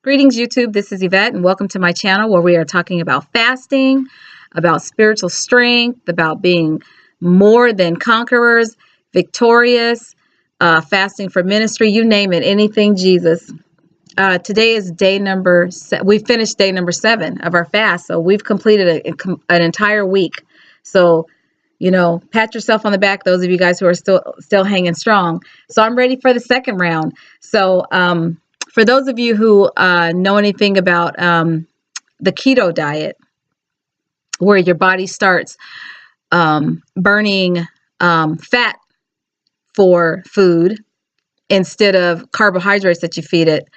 Greetings, YouTube. This is Yvette, and welcome to my channel where we are talking about fasting, about spiritual strength, about being more than conquerors, victorious, fasting for ministry, you name it, anything Jesus. Today is day number, we finished day number 7 of our fast, so we've completed an entire week. So, pat yourself on the back, those of you guys who are still hanging strong. So I'm ready for the second round. So, for those of you who know anything about the keto diet, where your body starts burning fat for food instead of carbohydrates that you feed it,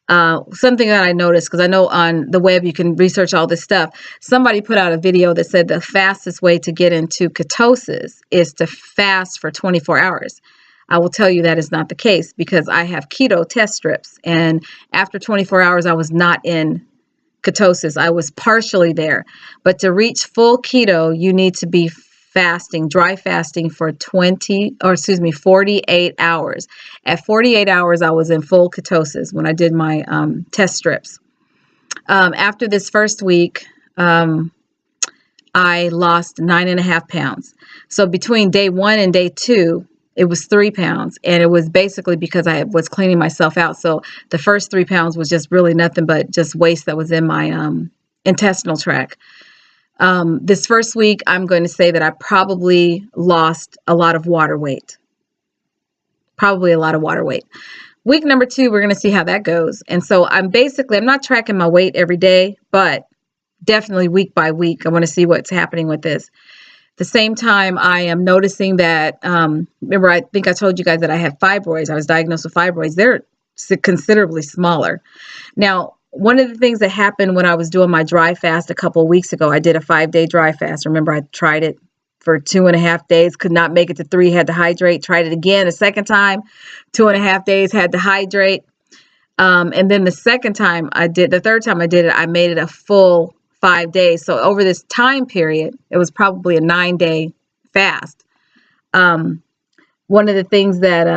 something that I noticed, because I know on the web you can research all this stuff. Somebody put out a video that said the fastest way to get into ketosis is to fast for 24 hours. I will tell you that is not the case, because I have keto test strips, and after 24 hours I was not in ketosis. I was partially there, but to reach full keto you need to be fasting, dry fasting for 48 hours. At 48 hours I was in full ketosis when I did my test strips. After this first week I lost 9.5 pounds. So between day 1 and day 2 it was 3 pounds, and it was basically because I was cleaning myself out. So the first 3 pounds was just really nothing but just waste that was in my intestinal tract. This first week, I'm going to say that I probably lost a lot of water weight. Probably a lot of water weight. Week number 2, we're going to see how that goes. And so I'm not tracking my weight every day, but definitely week by week, I want to see what's happening with this. At the same time, I am noticing that, remember, I think I told you guys that I have fibroids. I was diagnosed with fibroids. They're considerably smaller. Now, one of the things that happened when I was doing my dry fast a couple of weeks ago, I did a 5-day dry fast. Remember, I tried it for 2.5 days, could not make it to 3, had to hydrate, tried it again a second time, 2.5 days, had to hydrate. And then the third time I did it, I made it a full 5 days. So over this time period, it was probably a 9-day fast. One of the things that,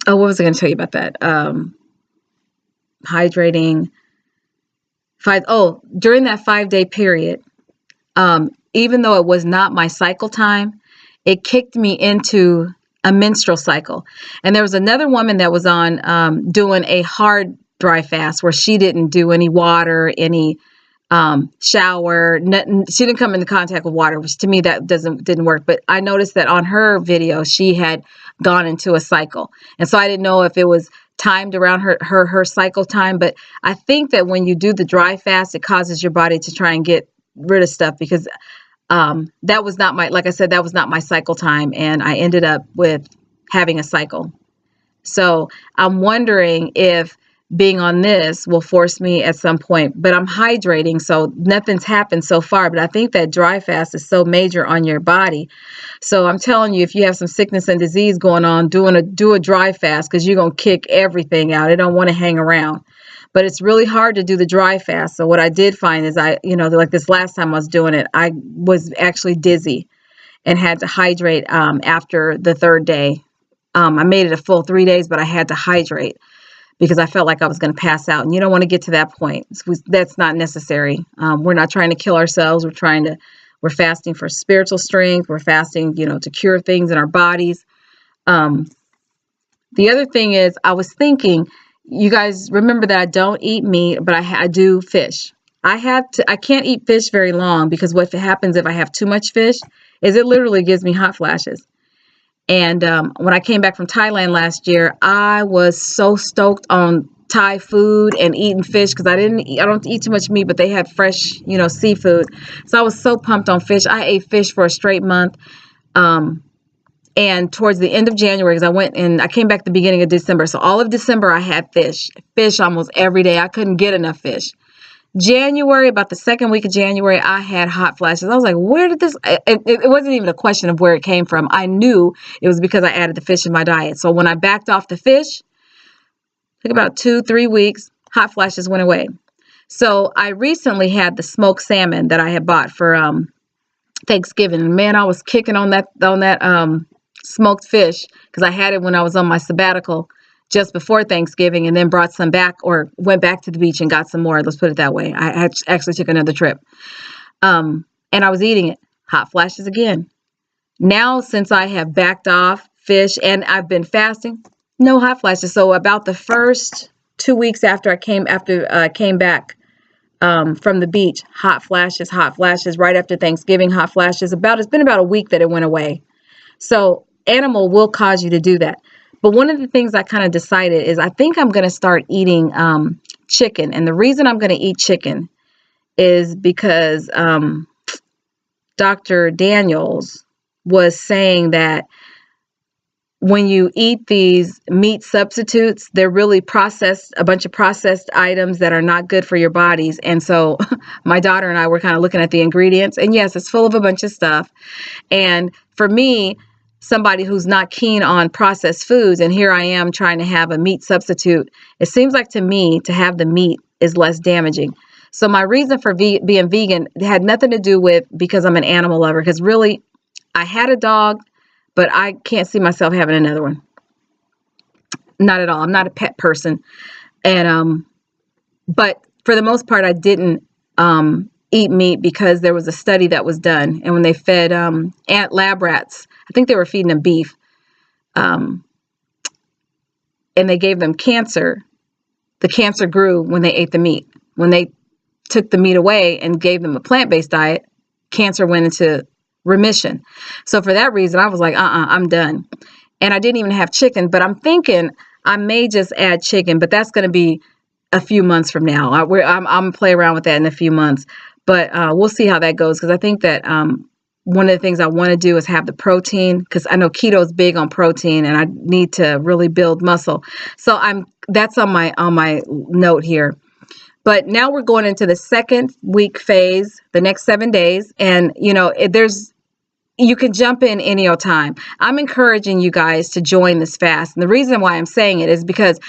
what was I going to tell you about that? Hydrating. During that 5-day period, even though it was not my cycle time, it kicked me into a menstrual cycle. And there was another woman that was on doing a hard dry fast where she didn't do any water, any shower, nothing. She didn't come into contact with water, which to me that didn't work. But I noticed that on her video she had gone into a cycle, and so I didn't know if it was timed around her cycle time. But I think that when you do the dry fast, it causes your body to try and get rid of stuff, because that was not my, like I said, that was not my cycle time, and I ended up with having a cycle. So I'm wondering if being on this will force me at some point, but I'm hydrating, so nothing's happened so far. But I think that dry fast is so major on your body. So I'm telling you, if you have some sickness and disease going on, do a dry fast, because you're going to kick everything out. It don't want to hang around. But it's really hard to do the dry fast. So what I did find is like this last time I was doing it, I was actually dizzy and had to hydrate after the 3rd day. I made it a full 3 days, but I had to hydrate because I felt like I was going to pass out. And you don't want to get to that point. That's not necessary. We're not trying to kill ourselves. We're fasting for spiritual strength. We're fasting, to cure things in our bodies. The other thing is, I was thinking, you guys remember that I don't eat meat, but I do fish. I can't eat fish very long, because what happens if I have too much fish is it literally gives me hot flashes. And when I came back from Thailand last year, I was so stoked on Thai food and eating fish, because I don't eat too much meat, but they had fresh, seafood. So I was so pumped on fish. I ate fish for a straight month. And towards the end of January, because I came back the beginning of December. So all of December I had fish almost every day. I couldn't get enough fish. January, about the second week of January, I had hot flashes. I was like, where did this, it wasn't even a question of where it came from. I knew it was because I added the fish in my diet. So when I backed off the fish, took about 2-3 weeks, hot flashes went away. So I recently had the smoked salmon that I had bought for Thanksgiving. And man, I was kicking on that smoked fish, because I had it when I was on my sabbatical just before Thanksgiving, and then brought some back, or went back to the beach and got some more. Let's put it that way. I actually took another trip. And I was eating it. Hot flashes again. Now, since I have backed off fish and I've been fasting, no hot flashes. So about the first 2 weeks after I came back from the beach, hot flashes. Right after Thanksgiving, hot flashes. It's been about a week that it went away. So animal will cause you to do that. But one of the things I kind of decided is I think I'm going to start eating chicken. And the reason I'm going to eat chicken is because Dr. Daniels was saying that when you eat these meat substitutes, they're really a bunch of processed items that are not good for your bodies. And so my daughter and I were kind of looking at the ingredients, and yes, it's full of a bunch of stuff. And for me, somebody who's not keen on processed foods, and here I am trying to have a meat substitute, it seems like to me to have the meat is less damaging. So my reason for being vegan had nothing to do with because I'm an animal lover, because really I had a dog, but I can't see myself having another one. Not at all. I'm not a pet person. And but for the most part, I didn't eat meat because there was a study that was done. And when they fed ant lab rats, I think they were feeding them beef, and they gave them cancer. The cancer grew when they ate the meat. When they took the meat away and gave them a plant-based diet, cancer went into remission. So for that reason, I was like, I'm done. And I didn't even have chicken, but I'm thinking I may just add chicken, but that's going to be a few months from now. I'm going to play around with that in a few months, but we'll see how that goes. Because I think that one of the things I want to do is have the protein, because I know keto is big on protein and I need to really build muscle. So that's on my note here. But now we're going into the second week phase, the next 7 days. And, you can jump in any old time. I'm encouraging you guys to join this fast. And the reason why I'm saying it is because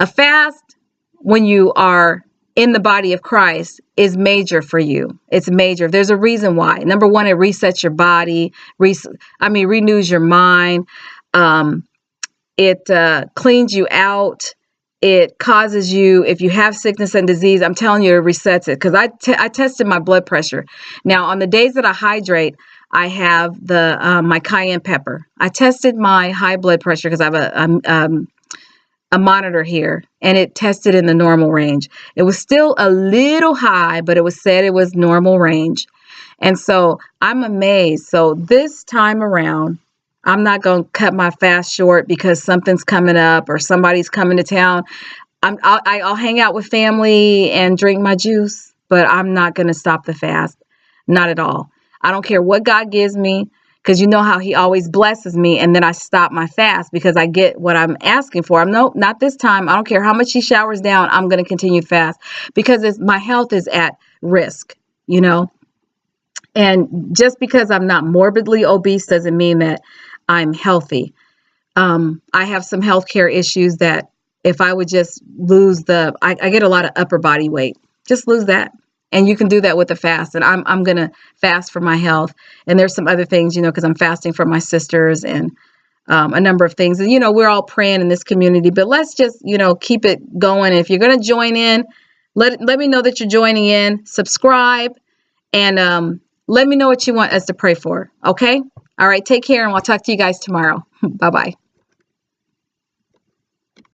a fast, when you are in the body of Christ, is major for you. It's major. There's a reason why. Number one, it resets your body, renews your mind. It cleans you out. It causes you, if you have sickness and disease, I'm telling you, it resets it. Because I tested my blood pressure. Now, on the days that I hydrate, I have my cayenne pepper. I tested my high blood pressure because I have a monitor here, and it tested in the normal range. It was still a little high, but it said it was normal range. And so I'm amazed. So this time around, I'm not going to cut my fast short because something's coming up or somebody's coming to town. I'll hang out with family and drink my juice, but I'm not going to stop the fast. Not at all. I don't care what God gives me, because you know how he always blesses me, and then I stop my fast because I get what I'm asking for. No, not this time. I don't care how much he showers down. I'm going to continue fast because my health is at risk, And just because I'm not morbidly obese doesn't mean that I'm healthy. I have some healthcare issues that if I would just lose I get a lot of upper body weight. Just lose that. And you can do that with a fast. And I'm going to fast for my health. And there's some other things, because I'm fasting for my sisters and a number of things. And, we're all praying in this community. But let's just, keep it going. And if you're going to join in, let me know that you're joining in. Subscribe. And let me know what you want us to pray for. Okay? All right. Take care. And we'll talk to you guys tomorrow. Bye-bye.